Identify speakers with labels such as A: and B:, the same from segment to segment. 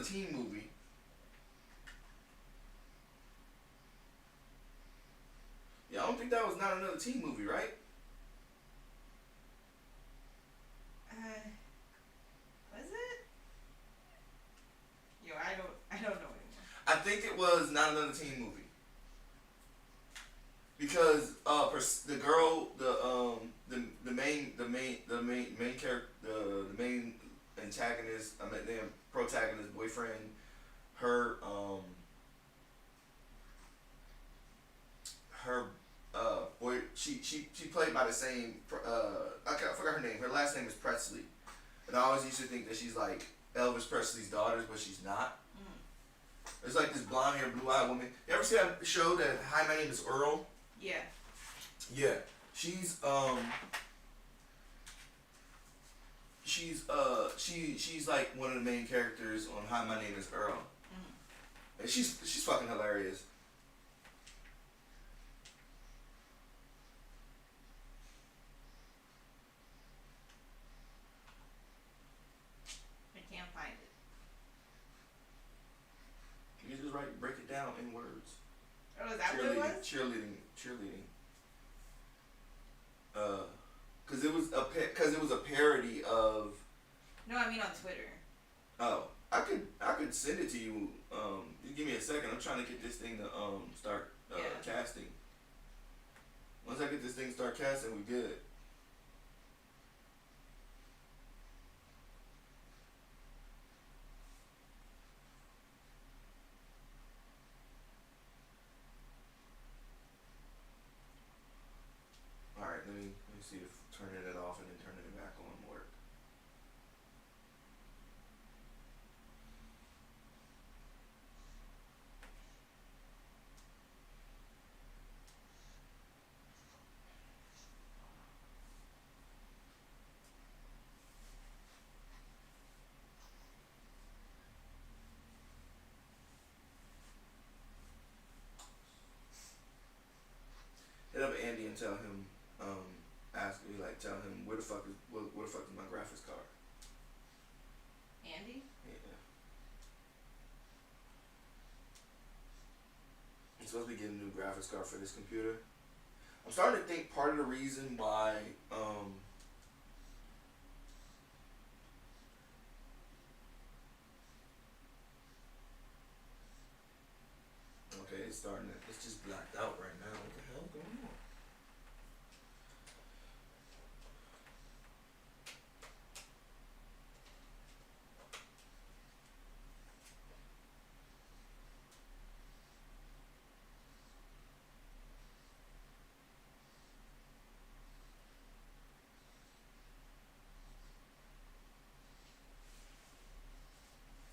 A: another teen movie. Yeah, I don't think that was not another teen movie, right?
B: Was it? Yo, I don't know anymore.
A: I think it was not another teen movie because the girl, the main character, the main antagonist, I mean the protagonist boyfriend, her her boy, she played by the same I forgot her name. Her last name is Presley, and I always used to think that she's like Elvis Presley's daughter, but she's not. It's like this blonde haired, blue eyed woman. You ever see that show that Hi, My Name is Earl?
B: Yeah.
A: Yeah, she's she's like one of the main characters on Hi, My Name is Earl, and she's fucking hilarious.
B: I can't find it.
A: You just write break it down in words.
B: Oh, is that what it was?
A: Cheerleading. Cause it was a parody of.
B: No, I mean on Twitter.
A: Oh, I could send it to you. Just give me a second. I'm trying to get this thing to start
B: Yeah.
A: casting. Once I get this thing start casting, we good. All right, let me see if turning it off and then turning it back on work. Hit up Andy and tell him, ask me like, tell him where the fuck is my graphics card?
B: Andy?
A: Yeah, I'm supposed to be getting a new graphics card for this computer. I'm starting to think part of the reason why, okay, it's just blacked out right now. What the hell going on?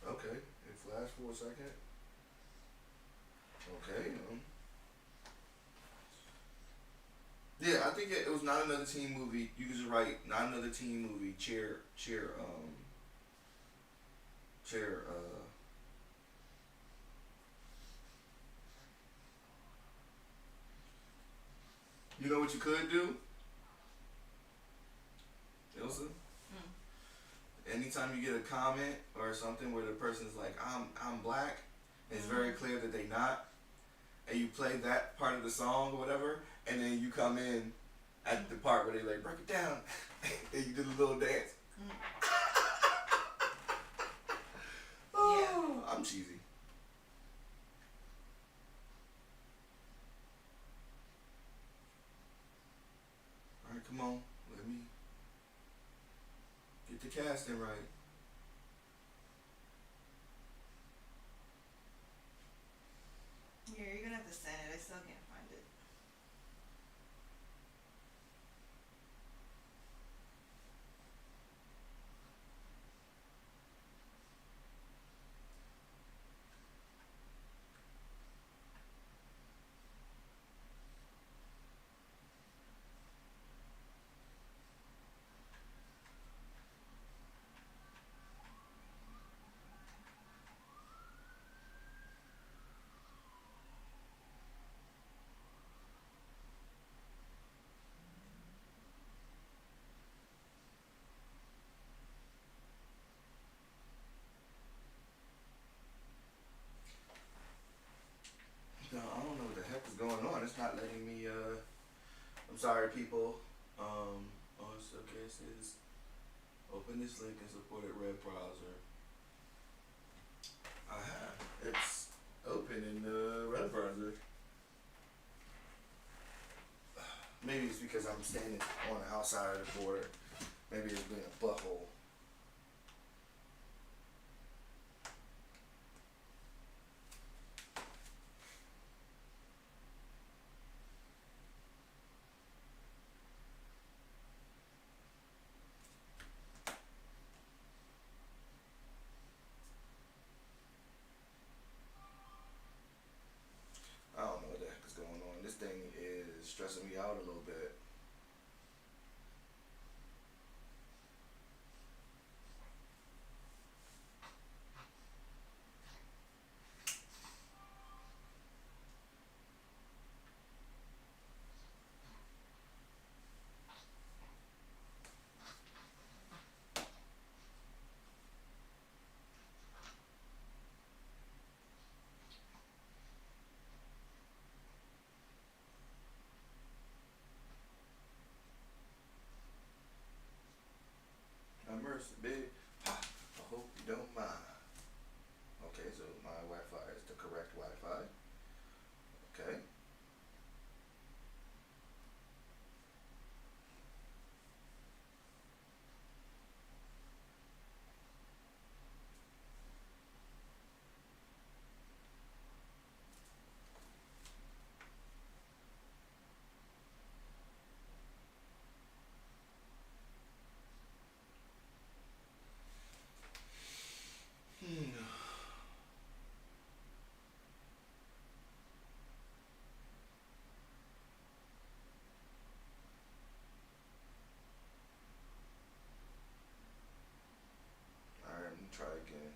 A: Okay, it flashed for a second. Okay, yeah, I think it was not another teen movie. You could just write not another teen movie. Chair. You know what you could do, Ilsa? Anytime you get a comment or something where the person's like, I'm black, and it's very clear that they not, and you play that part of the song or whatever, and then you come in at the part where they like break it down, and you do the little dance. Oh, I'm cheesy. All right, come on, let me get the casting right.
B: Here, you're gonna have to send it. I still can't find it.
A: letting me. I'm sorry, people. Oh, it's okay. It says open this link and support a web browser. I have. It's open in the web browser. Maybe it's because I'm standing on the outside of the border. Maybe it's being a butthole. I don't know what the heck is going on. This thing is stressing me out a little bit. Have mercy, babe. I hope you don't mind. Okay, so my Wi-Fi is the correct Wi-Fi. Okay. Alright, let me try again.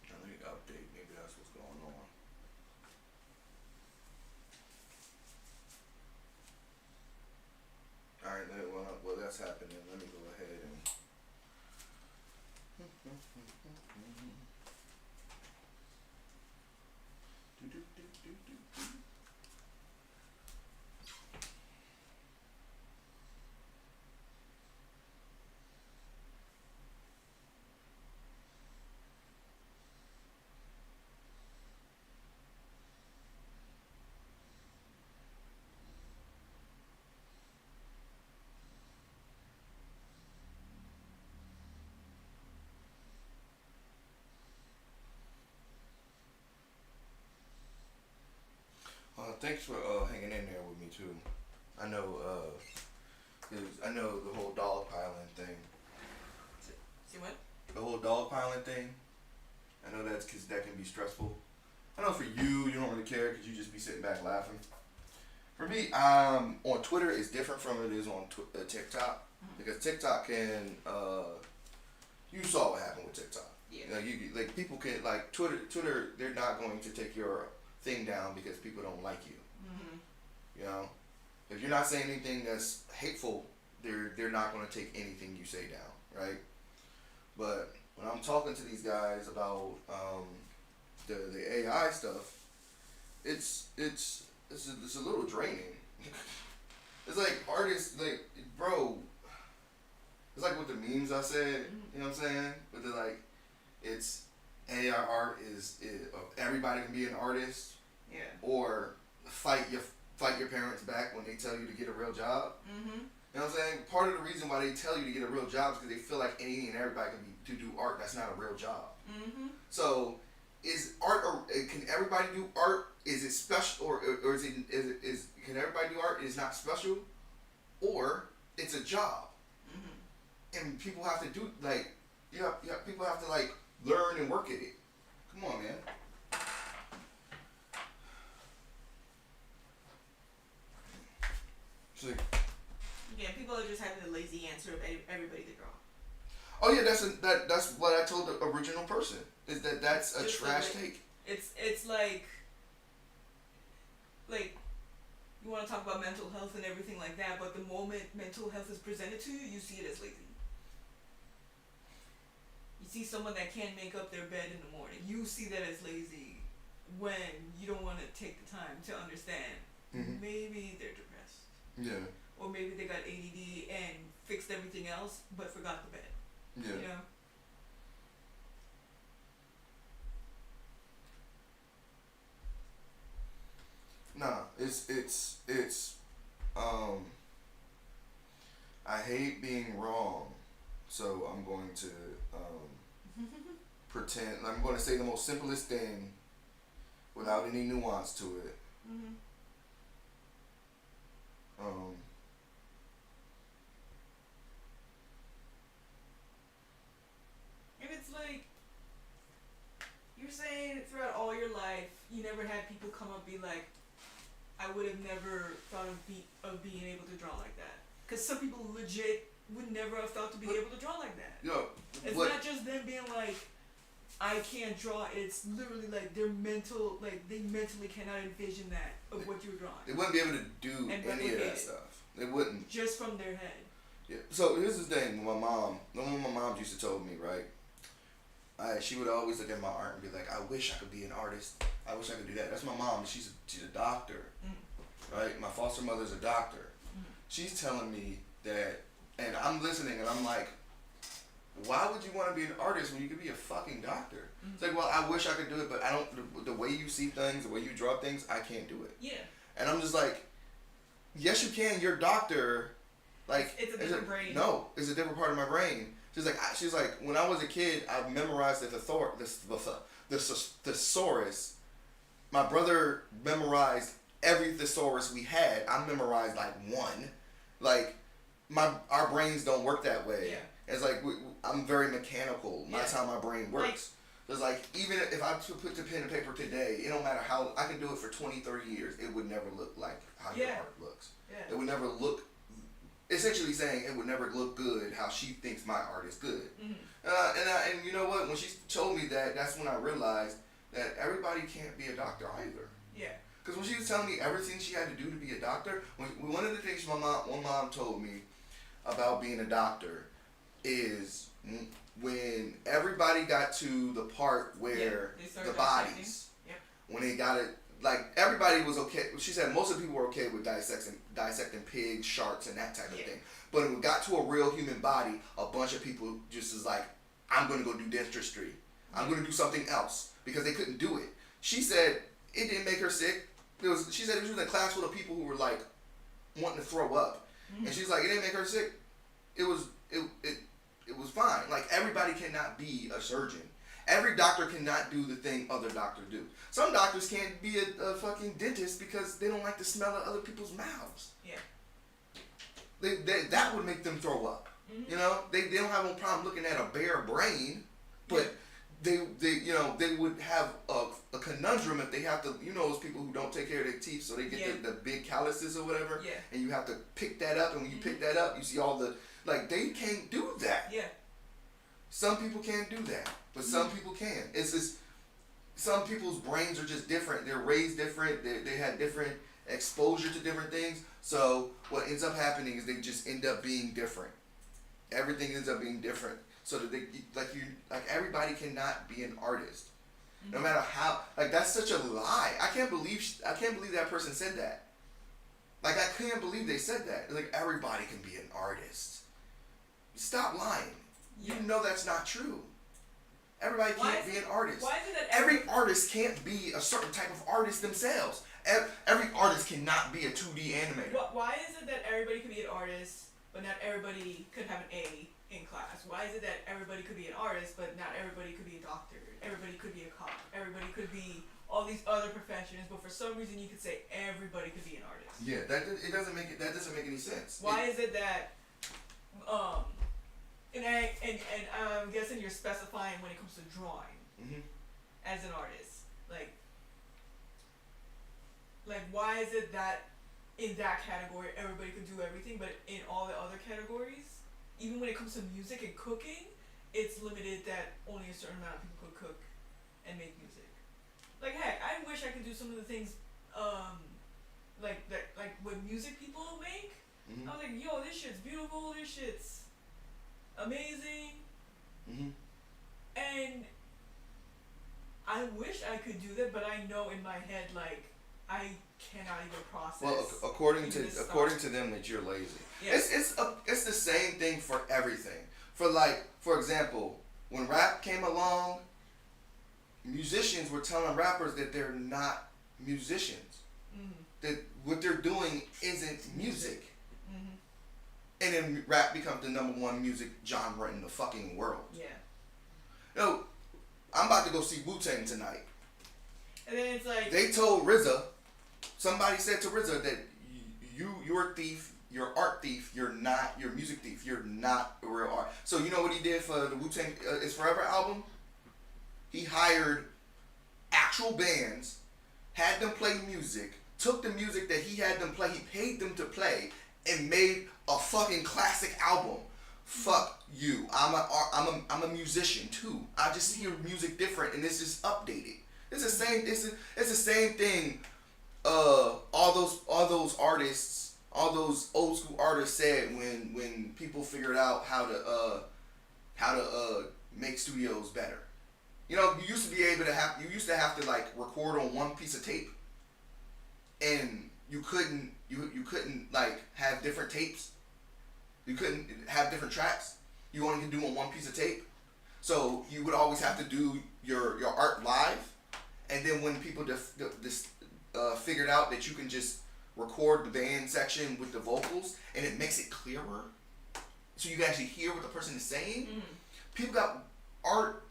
A: Now let me update. Maybe that's what's going on. Alright, well that's happening. Let me go ahead and thanks for hanging in there with me too. I know, 'cause I know the whole dogpiling thing.
B: See what?
A: The whole dogpiling thing. I know that's because that can be stressful. I know for you don't really care because you just be sitting back laughing. For me, on Twitter, it's different from it is on TikTok because TikTok can. You saw what happened with TikTok.
B: Yeah.
A: You know, you like people can like Twitter. They're not going to take your thing down because people don't like you. You know, if you're not saying anything that's hateful, they're not going to take anything you say down, right? But when I'm talking to these guys about the AI stuff, it's a little draining. It's like artists, like, bro, it's like with the memes I said, you know what I'm saying? But they're like, it's AI art is everybody can be an artist,
B: Yeah.
A: or fight your parents back when they tell you to get a real job.
B: Mm-hmm.
A: You know what I'm saying? Part of the reason why they tell you to get a real job is because they feel like any and everybody can do art. That's not a real job.
B: Mm-hmm.
A: So, is art, or can everybody do art? Is it special, or is can everybody do art? Is not special, or it's a job, and people have to do, like, people have to, like, learn and work at it. Come on, man. So,
B: Yeah, people are just having the lazy answer of everybody to draw.
A: oh yeah, that's what I told the original person. Is that's a
B: Just
A: trash
B: like,
A: take.
B: It's like you want to talk about mental health and everything like that, but the moment mental health is presented to you, you see it as lazy. You see someone that can't make up their bed in the morning, you see that as lazy when you don't want to take the time to understand.
A: Mm-hmm.
B: Maybe they're depressed.
A: Yeah.
B: Or maybe they got ADD and fixed everything else but forgot the bed.
A: Yeah.
B: You know?
A: Nah, it's I hate being wrong, so I'm going to pretend. I'm going to say the most simplest thing without any nuance to it.
B: Mm-hmm. And it's like, you're saying throughout all your life, you never had people come up and be like, I would have never thought of being able to draw like that. Because some people legit would never have thought to be able to draw like that.
A: Yo,
B: It's not just them being like, I can't draw. It's literally like their mental, like they mentally cannot envision that of what you're drawing.
A: they wouldn't be able to do
B: And
A: any of
B: replicate
A: that
B: it.
A: stuff. They wouldn't.
B: Just from their head.
A: Yeah. So here's the thing. When my mom used to tell me, right? She would always look at my art and be like, I wish I could be an artist. I wish I could do that. That's my mom. She's a doctor, right? My foster mother's a doctor. She's telling me that, and I'm listening, and I'm like, why would you want to be an artist when you could be a fucking doctor? It's like, well, I wish I could do it, but I don't. The way you see things, the way you draw things, I can't do it.
B: Yeah.
A: And I'm just like, yes, you can. You're a doctor. Like,
B: It's a different brain.
A: No, it's a different part of my brain. She's like, when I was a kid, I memorized the thesaurus. My brother memorized every thesaurus we had. I memorized like one. Like, our brains don't work that way.
B: Yeah.
A: It's like I'm very mechanical. That's how my brain works. It's like, even if I put the pen and paper today, it don't matter how I can do it for 20, 30 years. It would never look like how your art looks.
B: Yeah.
A: It would never look. Essentially saying it would never look good how she thinks my art is good. And you know what? When she told me that, that's when I realized that everybody can't be a doctor either.
B: Yeah.
A: Because when she was telling me everything she had to do to be a doctor, one of the things one mom told me about being a doctor is when everybody got to the part where the bodies, when they got it, like, everybody was okay. She said most of the people were okay with dissecting pigs, sharks, and that type of thing. But when it got to a real human body, a bunch of people just was like, I'm going to go do dentistry. I'm going to do something else, because they couldn't do it. She said it didn't make her sick. She said she was in a class full of people who were like wanting to throw up, and she's like, it didn't make her sick. It was fine. Like, everybody cannot be a surgeon. Every doctor cannot do the thing other doctors do. Some doctors can't be a fucking dentist because they don't like the smell of other people's mouths.
B: Yeah.
A: That would make them throw up. You know, they don't have no problem looking at a bare brain, but they would have a conundrum if they have to, those people who don't take care of their teeth, so they get the big calluses or whatever, and you have to pick that up, and when you pick that up, you see all the, like, they can't do that.
B: Yeah.
A: Some people can't do that, but some people can. It's just, some people's brains are just different. They're raised different. They had different exposure to different things. So what ends up happening is they just end up being different. Everything ends up being different. so that everybody cannot be an artist, no matter how. Like, that's such a lie. I can't believe that person said that. Like, I can't believe they said that. It's like, everybody can be an artist. Stop lying.
B: Yeah.
A: You know that's not true. Everybody can't be an artist.
B: Why is it that
A: every artist can't be a certain type of artist themselves? Every artist cannot be a 2D animator.
B: Why is it that everybody could be an artist, but not everybody could have an A in class? Why is it that everybody could be an artist, but not everybody could be a doctor? Everybody could be a cop. Everybody could be all these other professions, but for some reason you could say everybody could be an artist.
A: Yeah, that doesn't make any sense.
B: Why is it that and I'm guessing you're specifying when it comes to drawing as an artist, like why is it that in that category everybody could do everything, but in all the other categories, even when it comes to music and cooking, it's limited that only a certain amount of people could cook and make music. Like, heck, I wish I could do some of the things like what music people make. I was like, yo, this shit's beautiful, this shit's amazing. And I wish I could do that, but I know in my head, like, I cannot even process.
A: Well, according to them, that you're lazy.
B: Yeah.
A: It's the same thing for everything. For example, when rap came along, musicians were telling rappers that they're not musicians. That what they're doing isn't music. And then rap becomes the #1 music genre in the fucking world. Yeah. No, I'm about to go see Wu-Tang tonight.
B: And then it's like,
A: they told RZA, somebody said to RZA that you're a thief, you're art thief, you're music thief, you're not a real art. So you know what he did for the Wu-Tang Is Forever album? He hired actual bands, had them play music, took the music that he had them play, he paid them to play, and made a fucking classic album. Fuck you. I'm a musician too. I just hear music different, and it's just updated. It's the same. It's the same thing. All those artists, all those old school artists said when people figured out how to make studios better. You know, you used to have to like record on one piece of tape, and you couldn't like have different tapes. You couldn't have different tracks. You only could do on one piece of tape. So you would always have to do your art live, and then when people figured out that you can just record the band section with the vocals and it makes it clearer, so you can actually hear what the person is saying.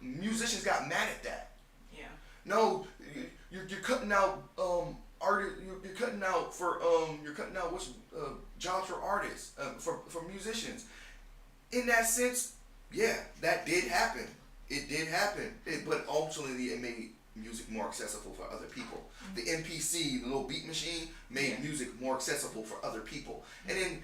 A: Musicians got mad at that. Yeah. No, you're cutting out you're cutting out jobs for artists, for musicians. In that sense, yeah, that did happen. It did happen. But ultimately, it made music more accessible for other people. The MPC, the little beat machine, made music more accessible for other people. And then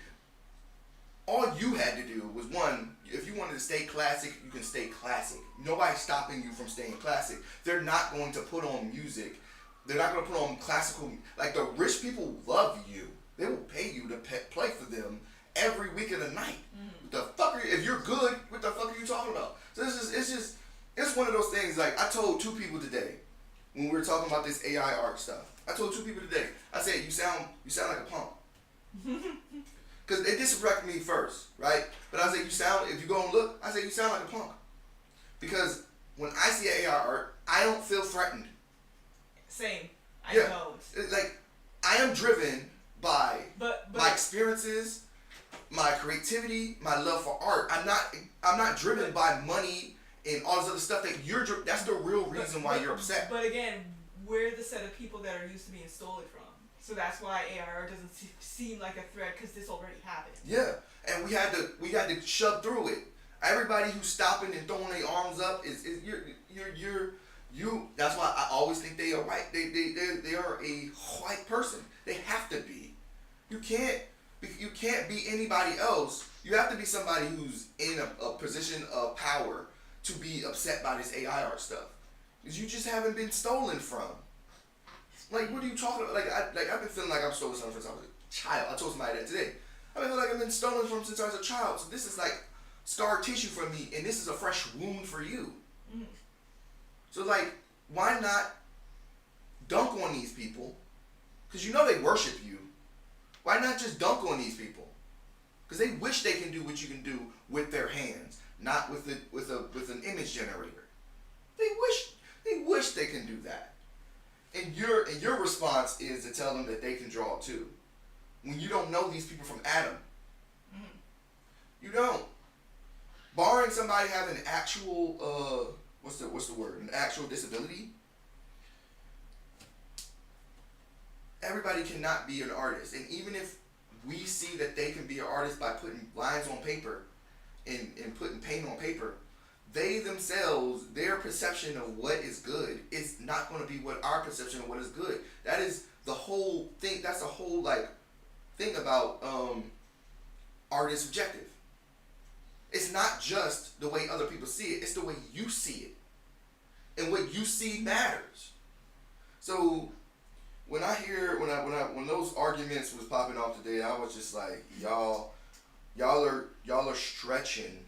A: all you had to do was, one, if you wanted to stay classic, you can stay classic. Nobody's stopping you from staying classic. They're not going to put on music. They're not going to put on classical. Like, the rich people love you. They will pay you to play for them every week of the night. The fuck if you're good, what the fuck are you talking about? So it's one of those things. Like, I told 2 people today when we were talking about this AI art stuff. I told 2 people today. I said, you sound like a punk. Because it disrespected me first, right? But I said, if you go and look, I said, you sound like a punk. Because when I see AI art, I don't feel threatened.
B: Same. I don't.
A: Like, I am driven by my experiences, my creativity, my love for art. I'm not driven by money and all this other stuff that that's the real reason why you're upset.
B: But again, we're the set of people that are used to being stolen from. So that's why AR doesn't seem like a threat, because this already happened. Yeah,
A: and we had to shove through it. Everybody who's stopping and throwing their arms up is you. That's why I always think they are white. They are a white person. They have to be. You can't be anybody else. You have to be somebody who's in a position of power to be upset by this AI art stuff, because you just haven't been stolen from. Like, what are you talking about? I've been feeling like I'm stolen something since I was a child. I told somebody that today. I've been feeling like I've been stolen from since I was a child. So this is like scar tissue from me, and this is a fresh wound for you.
B: Mm.
A: So like, why not dunk on these people? Because you know they worship you. Why not just dunk on these people? Because they wish they can do what you can do with their hands, not with an image generator. They wish they can do that. And your response is to tell them that they can draw too. When you don't know these people from Adam.
B: Mm.
A: You don't. Barring somebody having an actual what's the word? An actual disability. Everybody cannot be an artist. And even if we see that they can be an artist by putting lines on paper and putting paint on paper, they themselves, their perception of what is good is not going to be what our perception of what is good. That is the whole thing. That's the whole like thing about art is subjective. It's not just the way other people see it. It's the way you see it, and what you see matters. So when those arguments was popping off today, I was just like, y'all are stretching.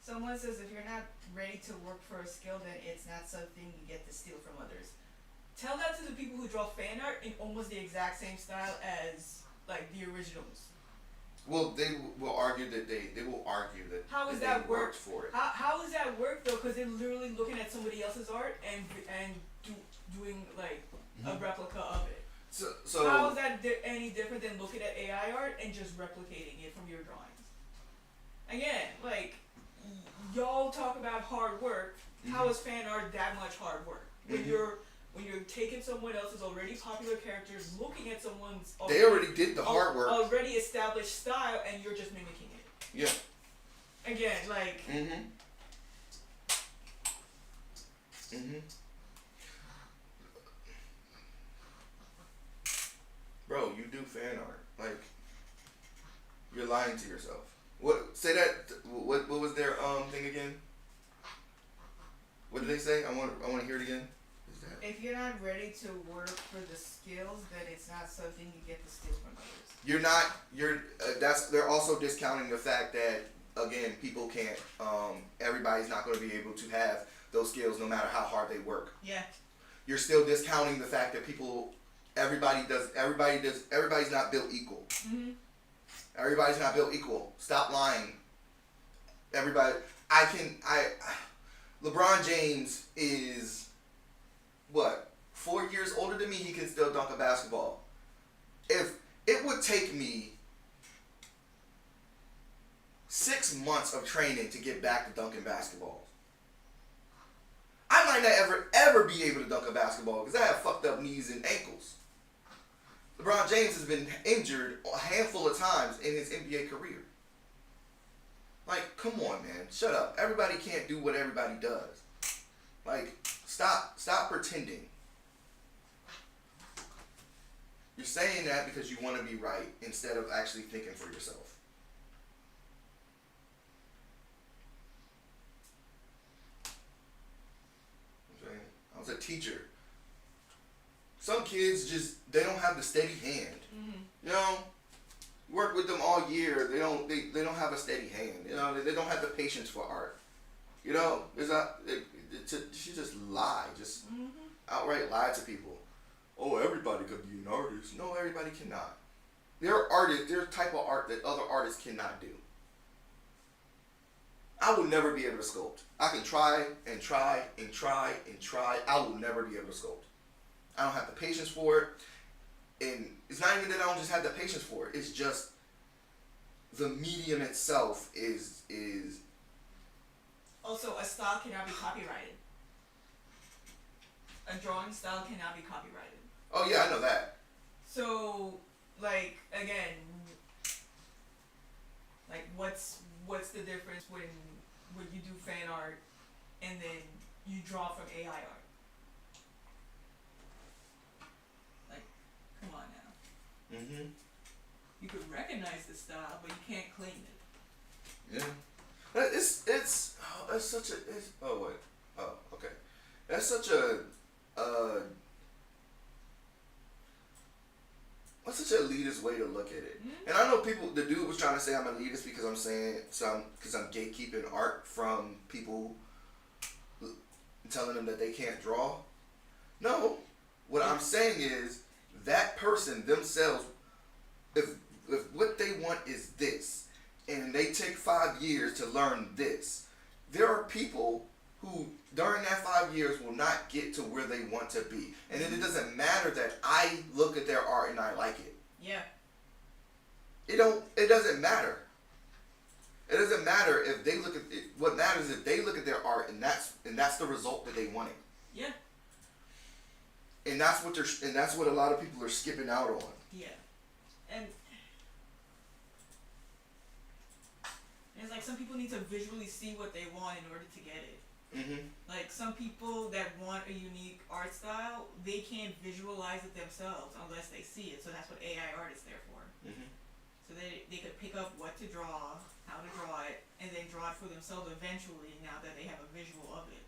B: Someone says if you're not ready to work for a skill, then it's not something you get to steal from others. Tell that to the people who draw fan art in almost the exact same style as like the originals.
A: Well, they will argue that they will argue that
B: How does
A: that
B: that
A: they
B: work?
A: worked for it.
B: How does that work though? Because they're literally looking at somebody else's art and doing like a replica of it.
A: So
B: How is that any different than looking at AI art and just replicating it from your drawings? Again, like y'all talk about hard work. How is fan art that much hard work? When you're taking someone else's already popular characters, looking at someone's
A: they already did the hard work,
B: already established style, and you're just mimicking it.
A: Yeah.
B: Again, like.
A: Bro, you do fan art. Like, you're lying to yourself. What? Say that. What was their thing again? What did they say? I want to hear it again.
B: If you're not ready to work for the skills, then it's not something you get to steal from others.
A: You're not. That's. They're also discounting the fact that again, people can't. Everybody's not going to be able to have those skills no matter how hard they work.
B: Yeah.
A: You're still discounting the fact that everybody's not built equal.
B: Mm-hmm.
A: Everybody's not built equal. Stop lying. LeBron James is, what, 4 years older than me, he can still dunk a basketball. If it would take me 6 months of training to get back to dunking basketballs, I might not ever be able to dunk a basketball because I have fucked up knees and ankles. LeBron James has been injured a handful of times in his NBA career. Like, come on, man. Shut up. Everybody can't do what everybody does. Like, stop pretending. You're saying that because you want to be right instead of actually thinking for yourself. Okay? I was a teacher. Some kids they don't have the steady hand.
B: Mm-hmm.
A: You know, work with them all year. They don't have a steady hand. You know, they don't have the patience for art. You know, she just lie, just outright lie to people. Oh, everybody could be an artist. No, everybody cannot. There are artists. There's a type of art that other artists cannot do. I will never be able to sculpt. I can try and try and try and try. I will never be able to sculpt. I don't have the patience for it. And it's not even that I don't just have the patience for it. It's just the medium itself is.
B: Also, a style cannot be copyrighted. A drawing style cannot be copyrighted.
A: Oh yeah, I know that.
B: So, like, again, like what's the difference when you do fan art and then you draw from AI art? Like, come on now.
A: Mm-hmm.
B: You could recognize the style, but you can't claim it.
A: Yeah. That's such a What's such an elitist way to look at it?
B: Mm-hmm.
A: And I know people. The dude was trying to say I'm elitist because I'm saying because I'm gatekeeping art from people, telling them that they can't draw. No, what I'm saying is that person themselves, if what they want is this, and they take 5 years to learn this, there are people who during that 5 years will not get to where they want to be, and then it doesn't matter that I look at their art and I like it.
B: Yeah.
A: It doesn't matter. It doesn't matter if they look at it. What matters is if they look at their art and that's the result that they wanted.
B: Yeah.
A: And that's what a lot of people are skipping out on.
B: Yeah. And it's like some people need to visually see what they want in order to get it.
A: Mm-hmm.
B: Like some people that want a unique art style, they can't visualize it themselves unless they see it. So that's what AI art is there for.
A: Mm-hmm.
B: So they could pick up what to draw, how to draw it, and then draw it for themselves eventually now that they have a visual of it.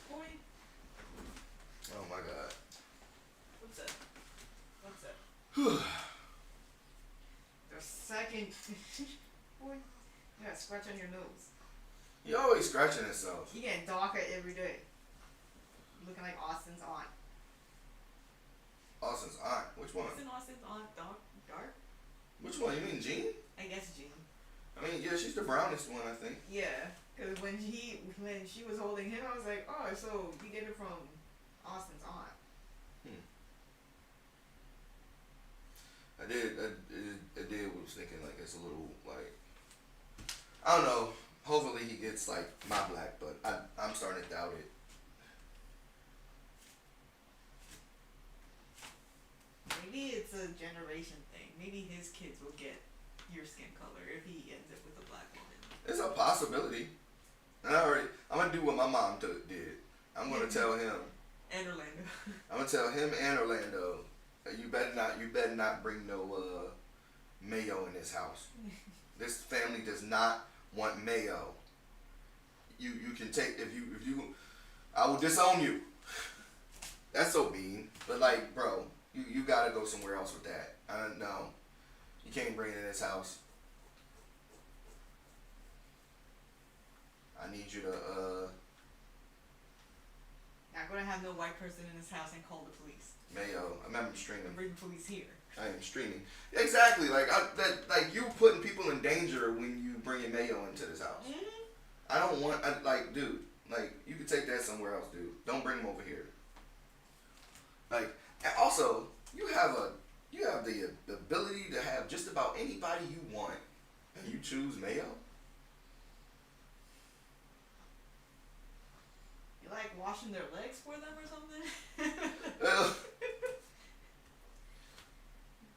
B: Boy,
A: Oh my God.
B: what's up? What's up? The second boy, you got a scratch on your nose.
A: He always scratching himself.
B: He getting darker every day. Looking like Austin's aunt.
A: Austin's aunt. Which one?
B: Isn't Austin's aunt dark?
A: Which one? You mean Jean?
B: I guess Jean.
A: I mean, yeah, she's the brownest one, I think.
B: Yeah, because when she was holding him, I was like, oh, so you get it from Austin's aunt.
A: I did was thinking like it's a little like I don't know. Hopefully he gets like my black, but I'm starting to doubt it.
B: Maybe it's a generation thing. Maybe his kids will get your skin color if he ends up with a black woman.
A: It's a possibility. And I'm gonna do what my mom did. I'm gonna tell him.
B: And Orlando.
A: I'm gonna tell him and Orlando. You better not bring no mayo in this house. This family does not want mayo. You can take if you I will disown you. That's so mean. But like, bro, you gotta go somewhere else with that. No. You can't bring it in this house. I need you to
B: Not gonna have no white person in his house and call the police.
A: mayo. I remember streaming.
B: And bring the police here.
A: I am streaming. Exactly. Like you putting people in danger when you bringing mayo into this house.
B: Mm-hmm.
A: I don't want. Dude. Like you could take that somewhere else, dude. Don't bring them over here. Like, and also you have the ability to have just about anybody you want, and you choose mayo.
B: You like washing their legs for them or something?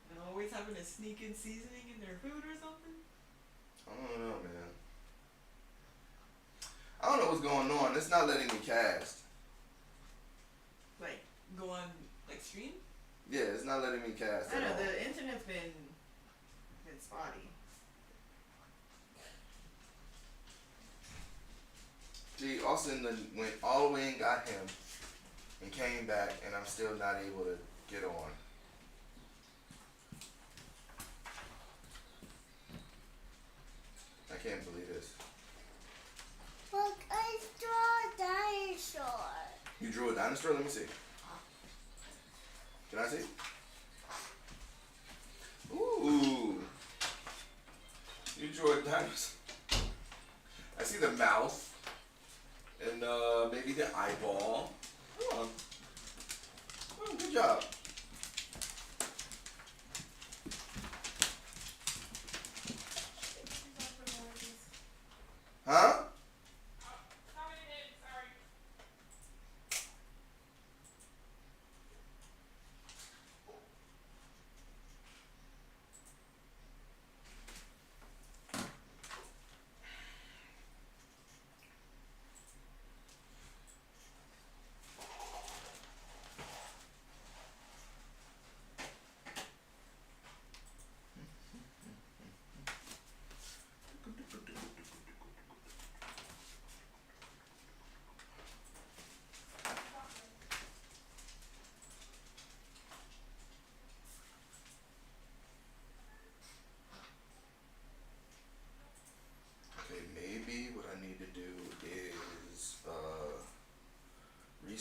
B: And always having to sneak in seasoning in their food or something?
A: I don't know, man. I don't know what's going on. It's not letting me cast.
B: Like, go on, like, stream?
A: Yeah, it's not letting me cast.
B: I
A: at
B: know,
A: all.
B: the internet's been spotty.
A: See, Austin went all the way and got him, and came back, and I'm still not able to get on. I can't believe this.
C: Look, I draw a dinosaur.
A: You drew a dinosaur? Let me see. Can I see? Ooh. You drew a dinosaur. I see the mouth. And maybe the eyeball. Oh, good job. Huh?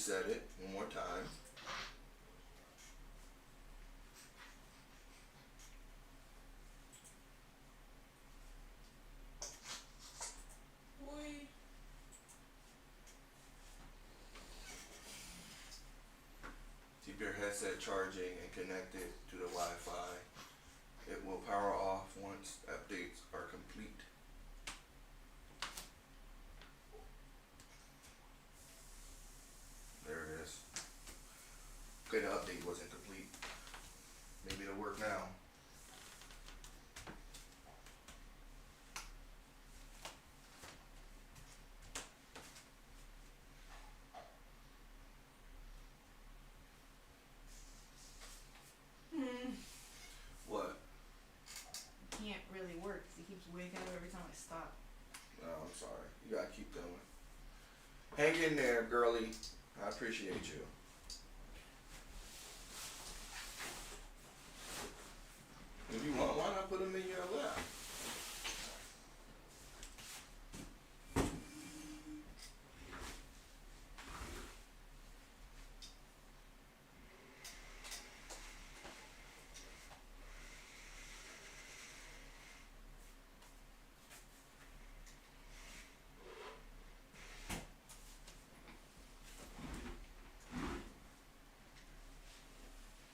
A: reset it one more time.
B: Boy.
A: Keep your headset charging and connected to the Wi-Fi. It will power off once updates are complete. There it is. Okay, the update wasn't complete. Maybe it'll work now. What?
B: Can't really work because he keeps waking up every time I stop.
A: Oh, I'm sorry. You gotta keep going. Hang in there, girly. I appreciate you. If you want, why not put them in your lap?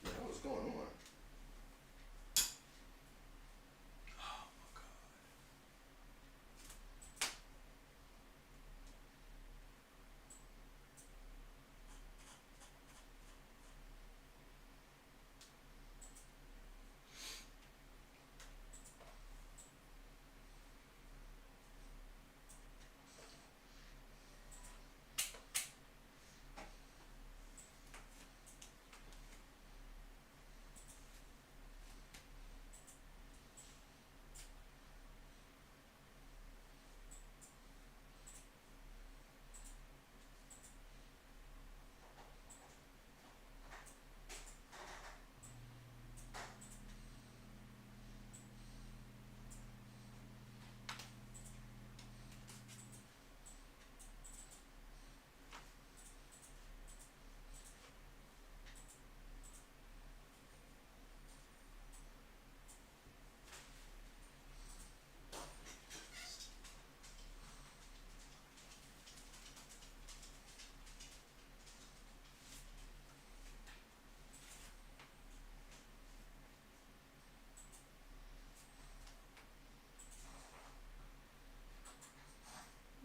A: Yeah, what's going on? Oh my god.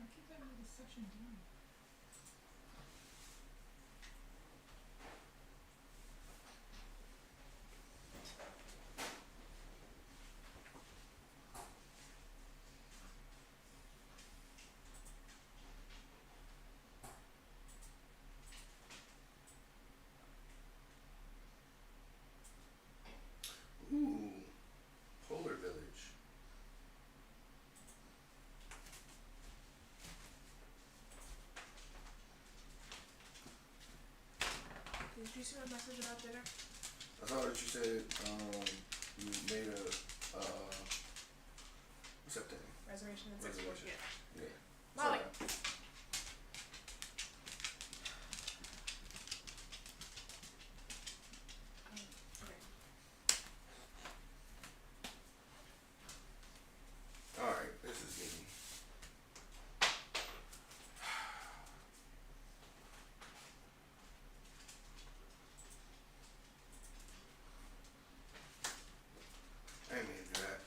B: I keep having this section done.
A: Ooh, Polar Village.
B: Did you see my message about dinner?
A: I saw that you said you made a what's that thing?
B: Reservation at 6:40.
A: Reservation.
B: Yeah.
A: Yeah.
B: Molly.
A: Sorry.
B: Okay.
A: Alright, this is getting I ain't mean to do that.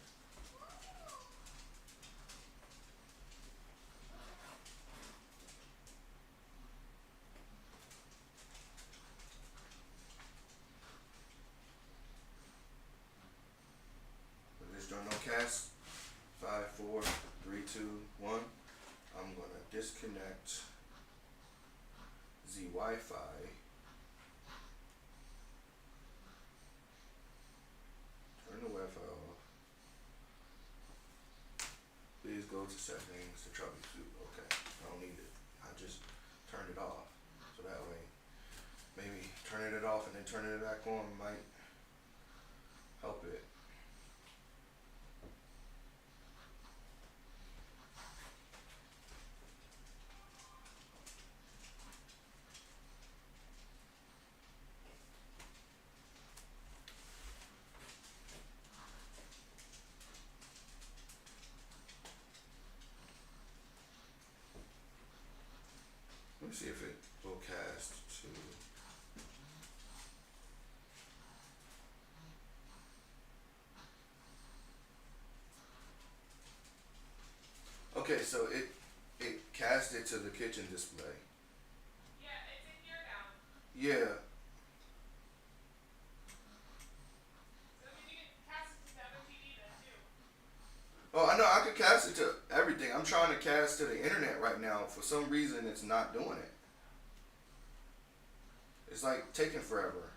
A: This joint no cast. 5, 4, 3, 2, 1. I'm gonna disconnect the Wi-Fi. Turn the Wi-Fi off. Please go to settings to troubleshoot. Okay, I don't need it. I just turned it off. So that way, maybe turning it off and then turning it back on might help it. Let me see if it will cast to. Okay, so it casted to the kitchen display.
B: Yeah, it's in here now.
A: Yeah.
B: So that means you can cast it to the other TV then too.
A: Oh, I know I could cast it to everything. I'm trying to cast to the internet right now. For some reason, it's not doing it. It's like taking forever.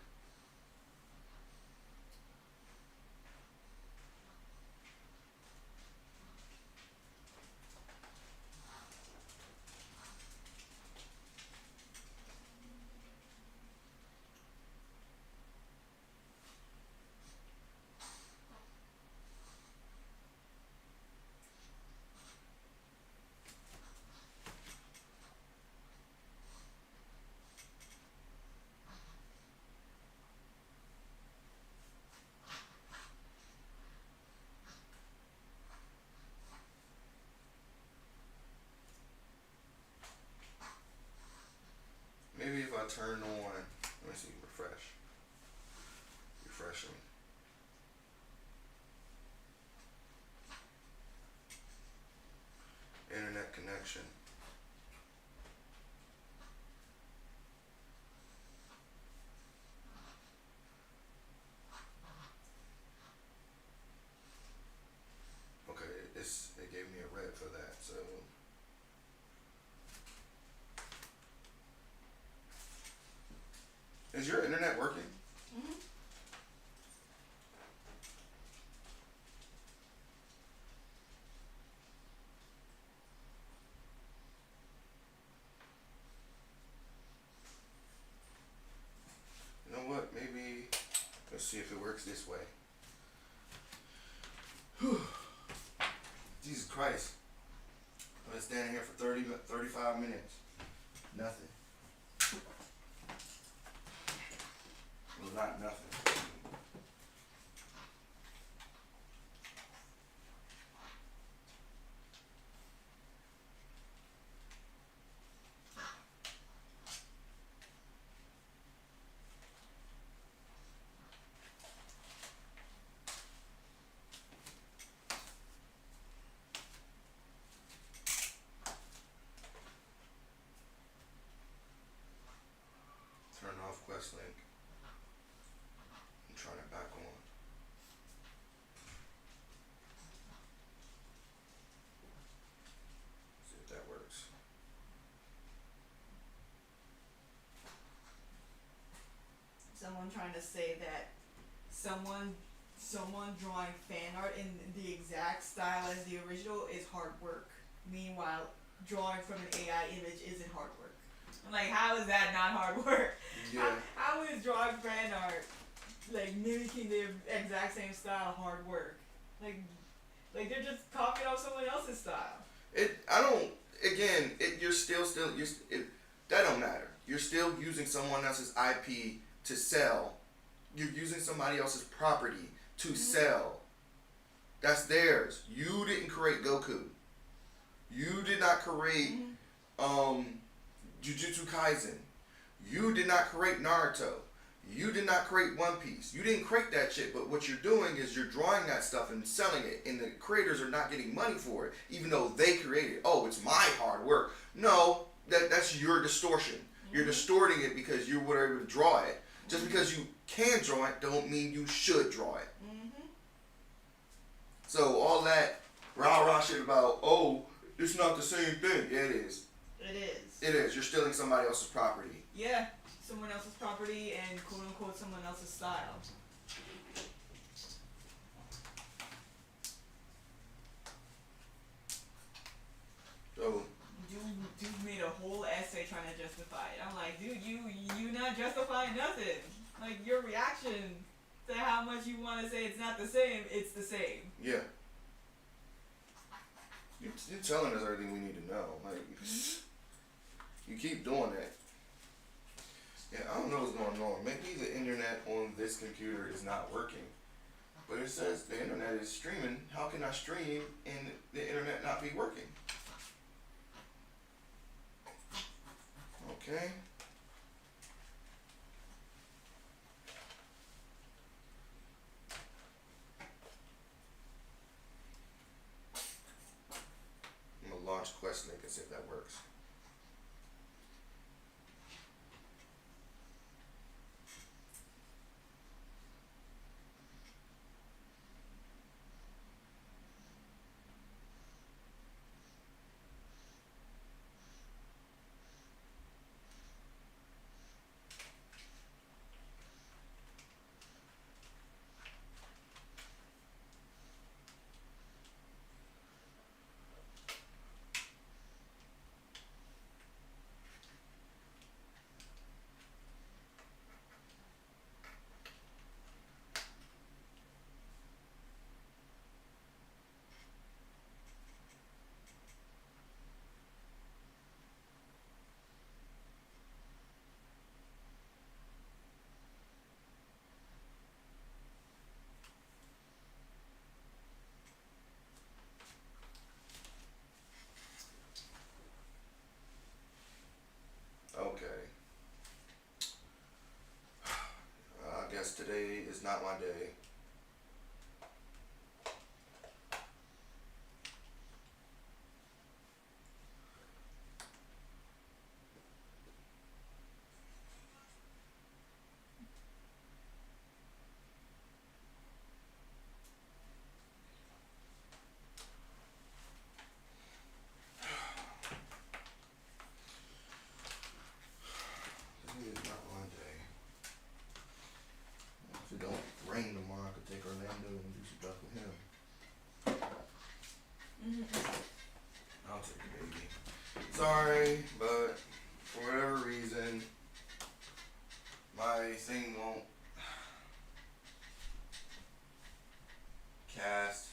A: Maybe if I turn on, let me see, refreshing. Internet connection. Okay, it gave me a red for that, so. Is your internet working?
B: Mm-hmm.
A: You know what? Maybe let's see if it works this way. Whew. Jesus Christ. I've been standing here for 35 minutes. Nothing. Well, not nothing. Turn off Questlink. I'm trying it back on. See if that works.
B: Someone trying to say that someone drawing fan art in the exact style as the original is hard work. Meanwhile, drawing from an AI image isn't hard work. I'm like, how is that not hard work?
A: Yeah.
B: How is drawing fan art, like mimicking the exact same style, hard work? Like they're just copying off someone else's style.
A: That don't matter. You're still using someone else's IP to sell. You're using somebody else's property to sell. That's theirs. You didn't create Goku. You did not create Jujutsu Kaisen. You did not create Naruto. You did not create One Piece. You didn't create that shit, but what you're doing is you're drawing that stuff and selling it, and the creators are not getting money for it, even though they created it. Oh, it's my hard work. No, that's your distortion. You're distorting it because you were able to draw it. Just because you can draw it don't mean you should draw it. So all that rah-rah shit about, oh, it's not the same thing. Yeah, it is.
B: It is.
A: It is. You're stealing somebody else's property.
B: Yeah, someone else's property and quote unquote someone else's style.
A: So
B: Dude made a whole essay trying to justify it. I'm like, dude, you not justifying nothing. Like your reaction to how much you want to say it's not the same, it's the same.
A: yeah. You're telling us everything we need to know. Like, you keep doing that. Yeah, I don't know what's going on. Maybe the internet on this computer is not working. But it says the internet is streaming. How can I stream and the internet not be working? I Okay. I'm gonna launch QuestLink and see if that works. Okay. I guess today is not my day. Today is not my day. If it don't rain tomorrow, I could take Orlando and do some stuff with him. I'll take the baby. Sorry, but for whatever reason, my thing won't cast.